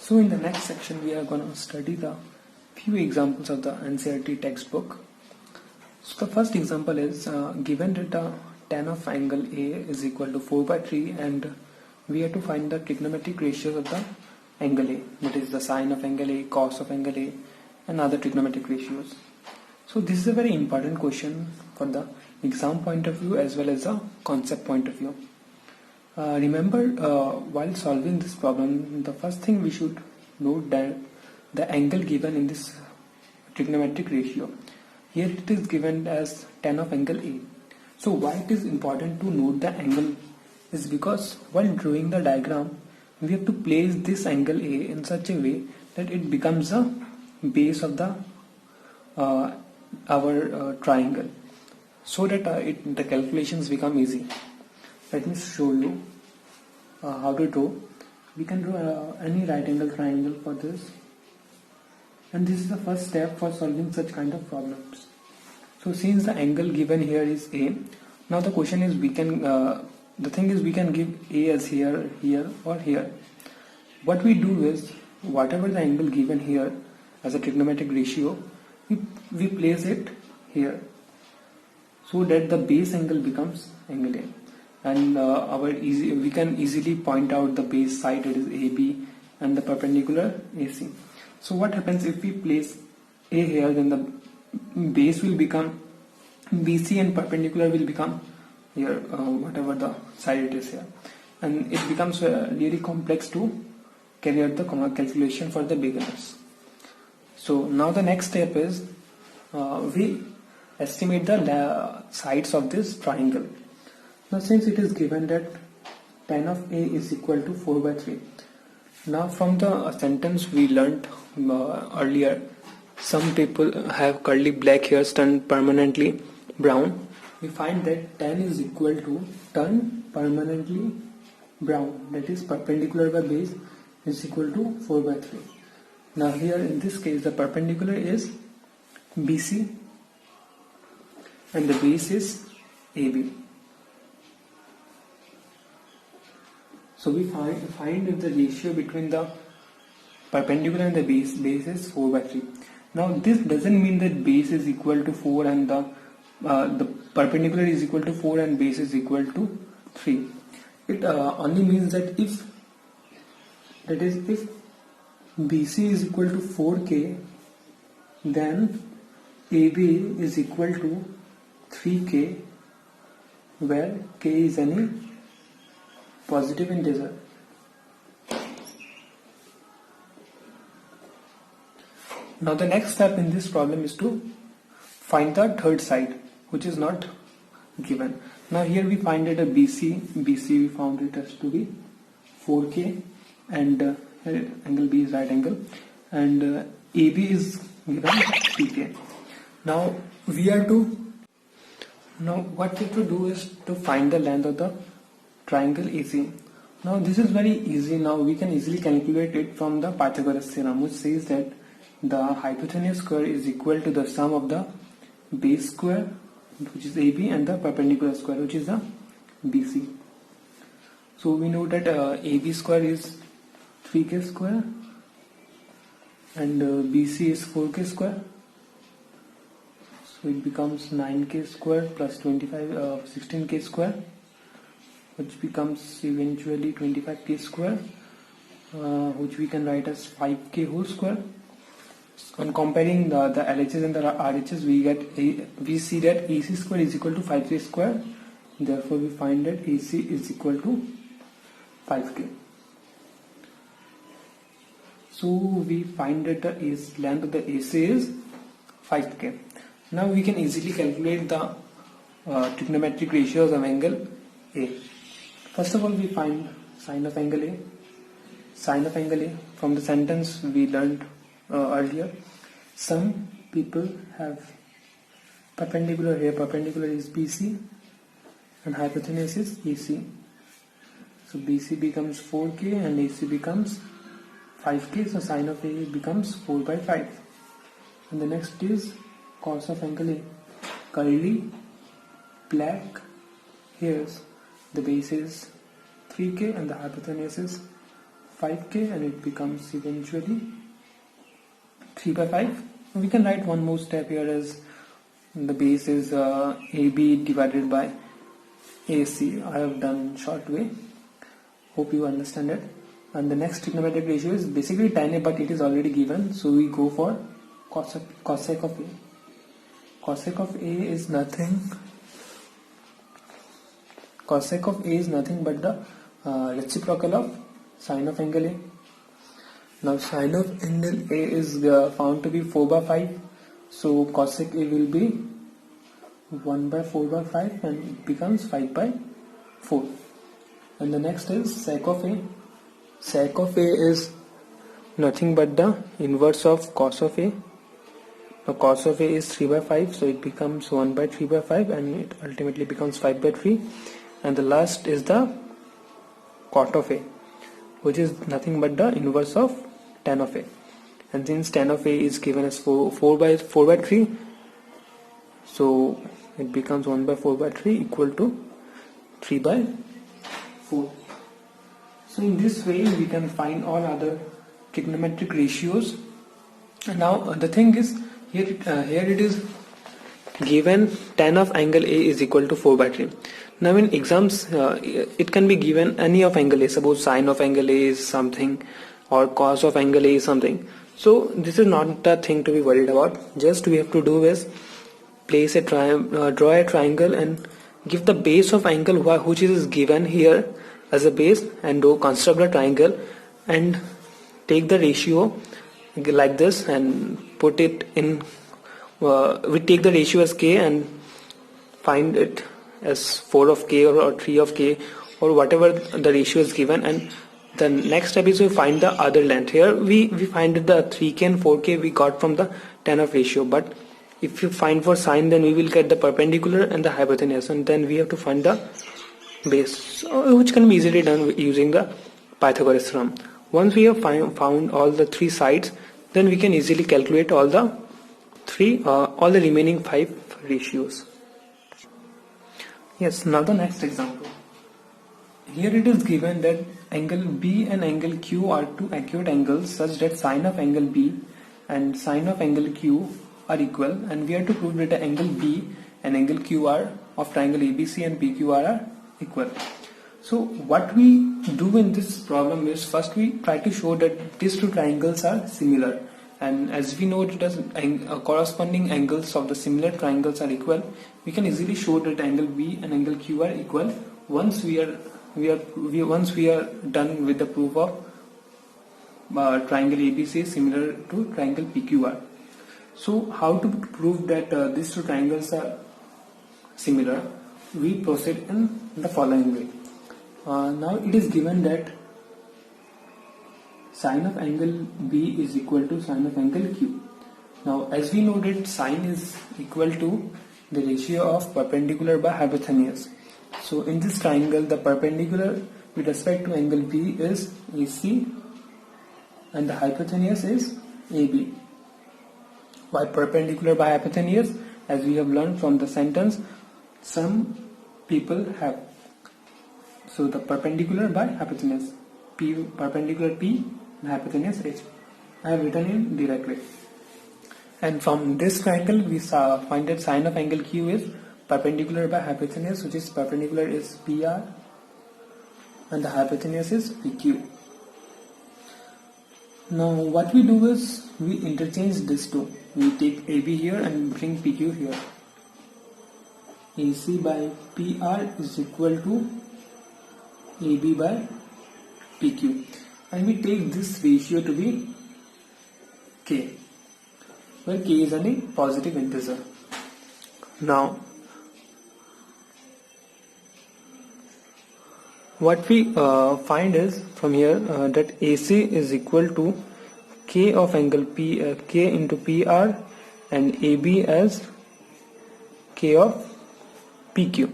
So in the next section we are going to study the few examples of the NCERT textbook. So the first example is given that the tan of angle A is equal to 4 by 3 and we have to find the trigonometric ratios of the angle A, that is the sine of angle A, cos of angle A and other trigonometric ratios. So this is a very important question for the exam point of view as well as the concept point of view. Remember, while solving this problem, the first thing we should note that the angle given in this trigonometric ratio, here it is given as tan of angle A. So why it is important to note the angle is because while drawing the diagram, we have to place this angle A in such a way that it becomes a base of the our triangle, so that the calculations become easy. Let me show you how to draw. We can draw any right angle triangle for this, and this is the first step for solving such kind of problems. So since the angle given here is A, now the question is we can give A as here, here or here. What we do is whatever the angle given here as a trigonometric ratio, we place it here so that the base angle becomes angle A. And we can easily point out the base side, that is AB, and the perpendicular AC. So what happens if we place A here, then the base will become BC and perpendicular will become here, whatever the side it is here, and it becomes really complex to carry out the calculation for the beginners. So now the next step is we estimate the sides of this triangle. Now since it is given that tan of A is equal to 4 by 3. Now from the sentence we learnt earlier, some people have curly black hairs turned permanently brown. We find that tan is equal to turn permanently brown, that is perpendicular by base is equal to 4 by 3. Now here in this case the perpendicular is BC and the base is AB. So we find that the ratio between the perpendicular and the base is 4 by 3. Now this doesn't mean that base is equal to 4 and the perpendicular is equal to 4 and base is equal to 3. It only means that if BC is equal to 4K, then AB is equal to 3K, where K is any positive integer. Now the next step in this problem is to find the third side, which is not given. Now here we find that a BC we found it as to be 4K, and angle B is right angle, and AB is given 3K. Now what we have to do is to find the length of the triangle AC. Now this is very easy. Now we can easily calculate it from the Pythagoras theorem, which says that the hypotenuse square is equal to the sum of the base square, which is AB, and the perpendicular square, which is the BC. So we know that AB square is 3K square and BC is 4K square. So it becomes 9K square plus 16K square, which becomes eventually 25K square, which we can write as 5K whole square. On comparing the LHS and the RHS, we see that AC square is equal to 5K square. Therefore, we find that AC is equal to 5K. So we find that the length of the AC is 5K. Now we can easily calculate the trigonometric ratios of angle A. First of all, we find sine of angle A. Sine of angle A, from the sentence we learned earlier, some people have perpendicular here. Perpendicular is BC and hypotenuse is AC. So BC becomes 4K and AC becomes 5K. So sine of A becomes 4 by 5. And the next is cos of angle A. Curly black hairs. The base is 3K and the hypotenuse is 5k and it becomes eventually 3 by 5. We can write one more step here as the base is AB divided by AC. I have done short way. Hope you understand it. And the next trigonometric ratio is basically tan A, but it is already given, so we go for cosec of A. Cosec of A is nothing. Cosec of A is nothing but the reciprocal of sine of angle A. Now sine of angle A is found to be 4 by 5, so cosec A will be 1 by 4 by 5 and it becomes 5 by 4. And the next is sec of A. Sec of A is nothing but the inverse of cos of A. Now cos of A is 3 by 5, so it becomes 1 by 3 by 5 and it ultimately becomes 5 by 3. And the last is the cot of A, which is nothing but the inverse of tan of A. And since tan of A is given as 4 by 3, so it becomes 1 by 4 by 3 equal to 3 by 4. So in this way we can find all other trigonometric ratios. And now the thing is, here it is given tan of angle A is equal to 4 by 3. Now in exams it can be given any of angle A. Suppose sine of angle A is something or cos of angle A is something. So this is not the thing to be worried about. Just we have to do is place a draw a triangle and give the base of angle which is given here as a base, and do construct a triangle and take the ratio like this and put it in. We take the ratio as k and find it as 4 of k or 3 of k or whatever the ratio is given, and the next step is we find the other length. Here we find the 3k and 4k we got from the tan of ratio, but if you find for sine, then we will get the perpendicular and the hypotenuse, and then we have to find the base, which can be easily done using the Pythagoras theorem. Once we have found all the 3 sides, then we can easily calculate all the remaining 5 ratios. Yes, now the next example. Here it is given that angle B and angle Q are two acute angles such that sine of angle B and sine of angle Q are equal, and we have to prove that the angle B and angle Q are of triangle ABC and PQR are equal. So what we do in this problem is, first we try to show that these two triangles are similar, and as we know that corresponding angles of the similar triangles are equal, we can easily show that angle B and angle Q are equal once we are done with the proof of triangle ABC is similar to triangle PQR. So how to prove that these two triangles are similar? We proceed in the following way. Now it is given that sine of angle B is equal to sine of angle Q. Now as we know that sine is equal to the ratio of perpendicular by hypotenuse. So in this triangle, the perpendicular with respect to angle B is AC and the hypotenuse is AB. Why perpendicular by hypotenuse? As we have learned from the sentence, some people have. So the perpendicular by hypotenuse, perpendicular P and hypotenuse H. I have written it directly. And from this triangle we find that sine of angle Q is perpendicular by hypotenuse, which is perpendicular is PR and the hypotenuse is PQ. Now what we do is we interchange these two. We take AB here and bring PQ here. AC by PR is equal to AB by PQ, and we take this ratio to be K, where K is any positive integer. Now what we find is from here that AC is equal to K of angle P, K into PR, and AB as K of PQ.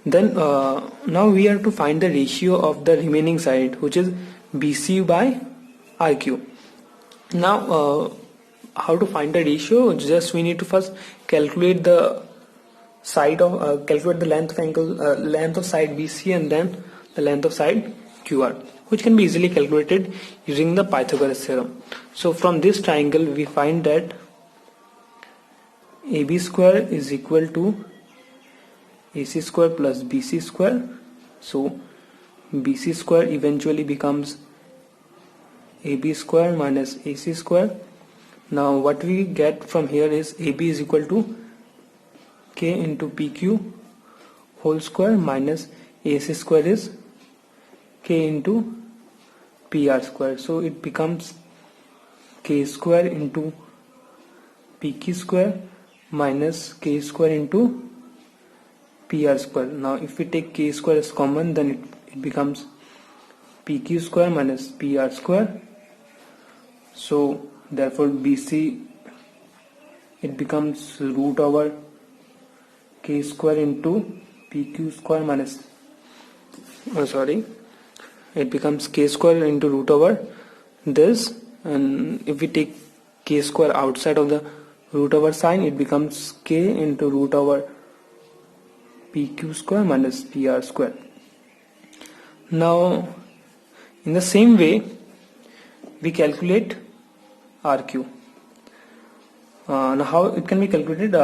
Then now we have to find the ratio of the remaining side, which is BC by RQ. Now how to find the ratio? Just we need to first calculate the side of calculate the length of angle, length of side BC, and then the length of side QR. which can be easily calculated using the Pythagoras theorem. So from this triangle we find that AB square is equal to AC square plus BC square. So BC square eventually becomes AB square minus AC square. Now what we get from here is AB is equal to K into PQ whole square minus AC square is K into PR square. So it becomes K square into PQ square minus K square into PR square. Now if we take K square as common, then it becomes PQ square minus PR square. So therefore BC, it becomes root over K square into PQ square minus it becomes K square into root over this, and if we take K square outside of the root over sign, it becomes K into root over PQ square minus PR square. Now in the same way we calculate RQ. Now how it can be calculated?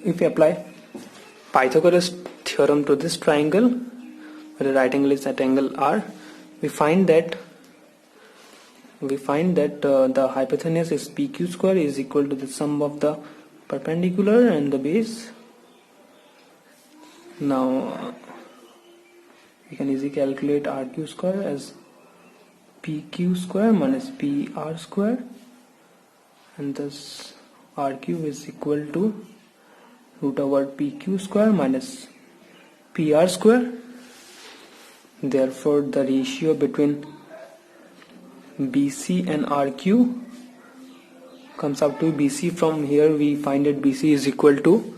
If we apply Pythagoras theorem to this triangle where the right angle is at angle R, we find that the hypotenuse is PQ square is equal to the sum of the perpendicular and the base. Now we can easily calculate RQ square as PQ square minus PR square, and thus RQ is equal to root over PQ square minus PR square. Therefore the ratio between BC and RQ comes up to BC. From here we find that BC is equal to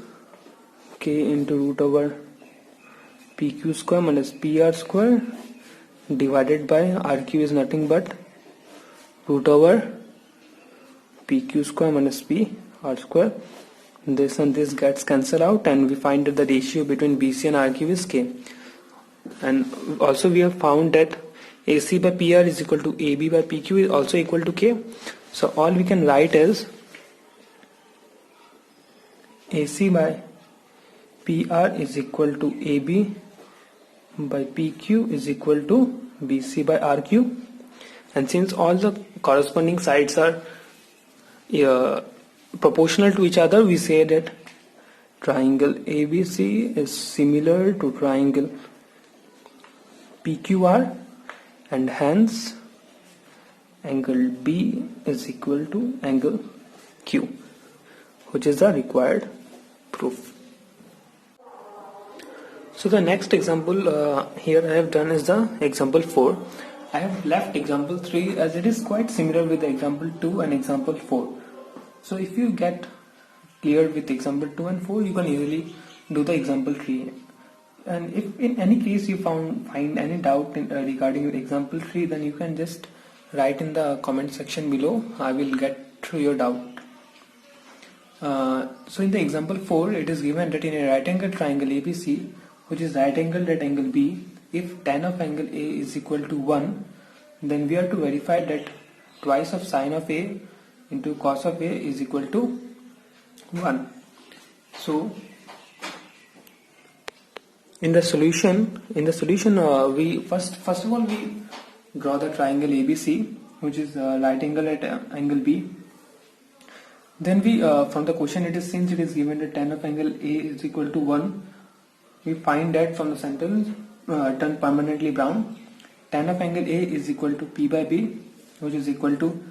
K into root over PQ square minus PR square divided by RQ is nothing but root over PQ square minus PR square. This and this gets cancelled out, and we find that the ratio between BC and RQ is K. And also we have found that AC by PR is equal to AB by PQ is also equal to K. So all we can write is AC by PR is equal to AB by PQ is equal to BC by RQ. And since all the corresponding sides are proportional to each other, we say that triangle ABC is similar to triangle PQR, and hence angle B is equal to angle Q, which is the required proof. So the next example here I have done is the example 4. I have left example 3 as it is quite similar with the example 2 and example 4. So if you get clear with example 2 and 4, you can easily do the example 3. And if in any case you find any doubt regarding your example 3, then you can just write in the comment section below. I will get through your doubt. So in the example 4, it is given that in a right angle triangle ABC, which is right angled at angle B, if tan of angle A is equal to 1, then we have to verify that twice of sine of A into cos of A is equal to 1. So in the solution we first of all we draw the triangle ABC, which is right angle at angle B. Then we from the question, it is, since it is given that tan of angle A is equal to 1, we find that from the sentence turn permanently brown, tan of angle A is equal to P by B, which is equal to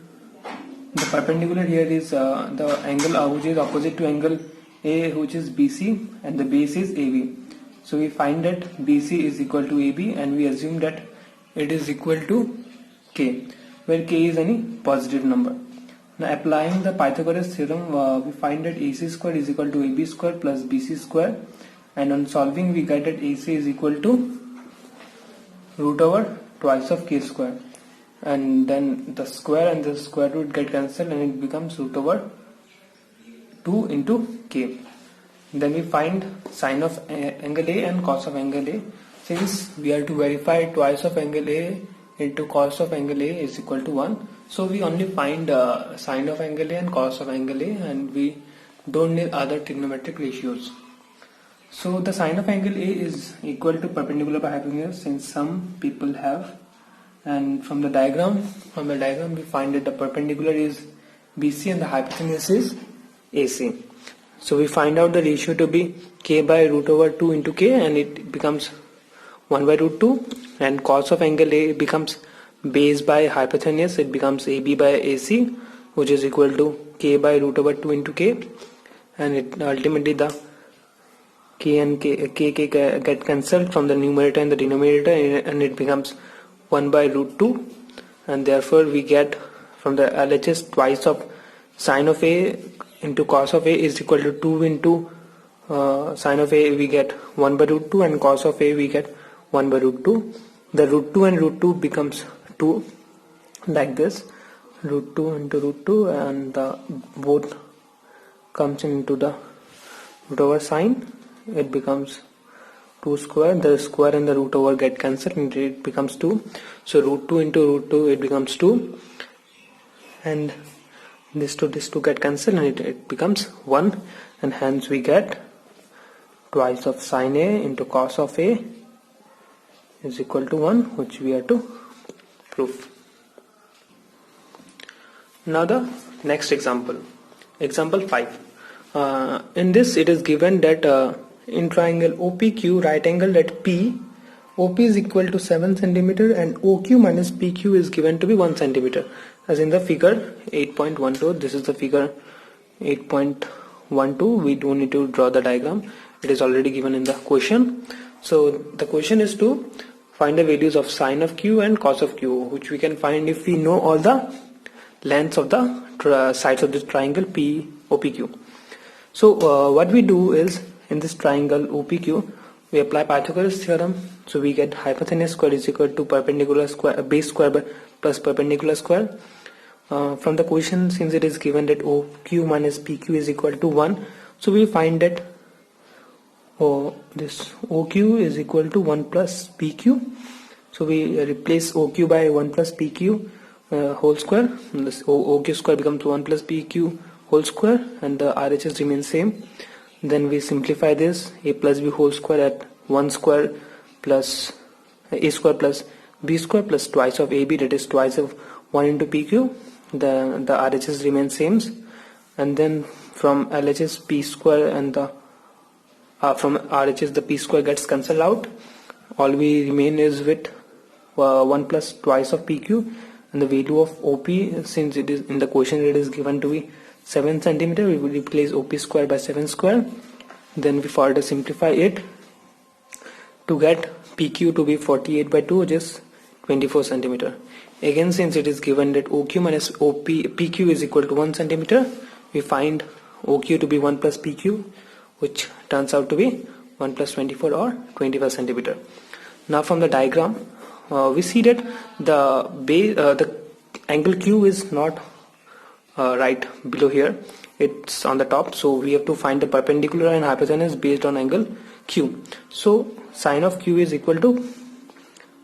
the perpendicular here is the angle which is opposite to angle A, which is BC, and the base is AB. So we find that BC is equal to AB, and we assume that it is equal to K, where K is any positive number. Now applying the Pythagoras theorem, we find that AC square is equal to AB square plus BC square, and on solving we get that AC is equal to root over twice of K square, and then the square and the square root get cancelled and it becomes root over 2 into K. Then we find sine of angle A and cos of angle A. Since we are to verify twice of angle A, into cos of angle A is equal to 1. So we only find sine of angle A and cos of angle A, and we don't need other trigonometric ratios. So the sine of angle A is equal to perpendicular by hypotenuse, since some people have, and from the diagram we find that the perpendicular is BC and the hypotenuse is AC. So we find out the ratio to be k by root over 2 into k, and it becomes 1 by root 2, and cos of angle A becomes base by hypotenuse, it becomes AB by AC, which is equal to k by root over 2 into k, and it ultimately the k and k get cancelled from the numerator and the denominator, and it becomes 1 by root 2, and therefore we get from the LHS twice of sine of A into cos of A is equal to 2 into sine of A, we get 1 by root 2, and cos of A we get 1 by root 2. The root 2 and root 2 becomes 2, like this, root 2 into root 2, and both comes into the root over sine, it becomes 2 square, the square and the root over get cancelled and it becomes 2. So root 2 into root 2, it becomes 2, and this to get cancelled, and it becomes 1, and hence we get twice of sine A into cos of A is equal to 1, which we have to prove. Now the next example, example 5. In this it is given that in triangle OPQ, right angle at P, OP is equal to 7 cm and OQ minus PQ is given to be 1 cm, as in the figure 8.12. This is the figure 8.12. We don't need to draw the diagram, it is already given in the question. So the question is to find the values of sine of Q and cos of Q, which we can find if we know all the lengths of the sides of this triangle OPQ. So what we do is, in this triangle OPQ, we apply Pythagoras theorem. So we get hypotenuse square is equal to perpendicular square, base square plus perpendicular square. From the question, since it is given that OQ minus PQ is equal to 1, so we find that this OQ is equal to 1 plus PQ. So we replace OQ by 1 plus PQ whole square, and this OQ square becomes 1 plus PQ whole square, and the RHS remains same. Then we simplify this, a plus b whole square at 1 square plus a square plus b square plus twice of ab, that is twice of 1 into pq. The RHS remains same, and then from LHS p square and the from RHS the p square gets cancelled out. All we remain is with 1 plus twice of pq, and the value of OP, since it is in the question it is given to be 7 cm, we will replace OP square by 7 square. Then we further simplify it to get PQ to be 48 by 2, which is 24 cm. Again, since it is given that OQ minus PQ is equal to 1 cm, we find OQ to be 1 plus PQ, which turns out to be 1 plus 24 or 25 cm. Now from the diagram, we see that the angle Q is not right below here, it's on the top, so we have to find the perpendicular and hypotenuse based on angle Q. So sine of Q is equal to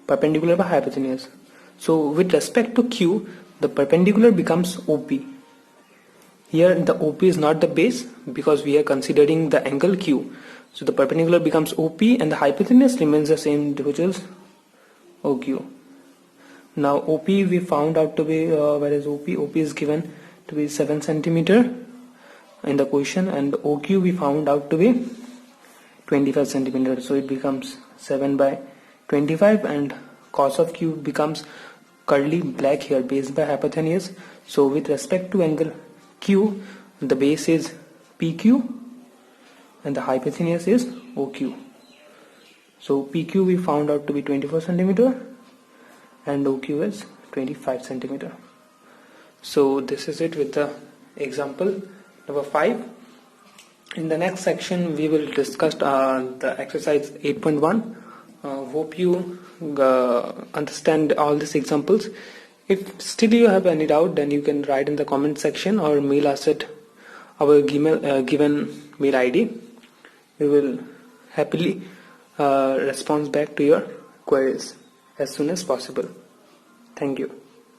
perpendicular by hypotenuse. So with respect to Q, the perpendicular becomes OP. Here the OP is not the base because we are considering the angle Q. So the perpendicular becomes OP and the hypotenuse remains the same, which is OQ. Now OP we found out to be, whereas OP is given to be 7 cm in the question, and OQ we found out to be 25 cm. So it becomes 7 by 25, and cos of Q becomes curly black here, base by hypotenuse. So with respect to angle Q, the base is PQ and the hypotenuse is OQ. So PQ we found out to be 24 cm and OQ is 25 cm. So this is it with the example number 5. In the next section we will discuss the exercise 8.1. Hope you understand all these examples. If still you have any doubt, then you can write in the comment section or mail us at our given mail ID. We will happily respond back to your queries as soon as possible. Thank you.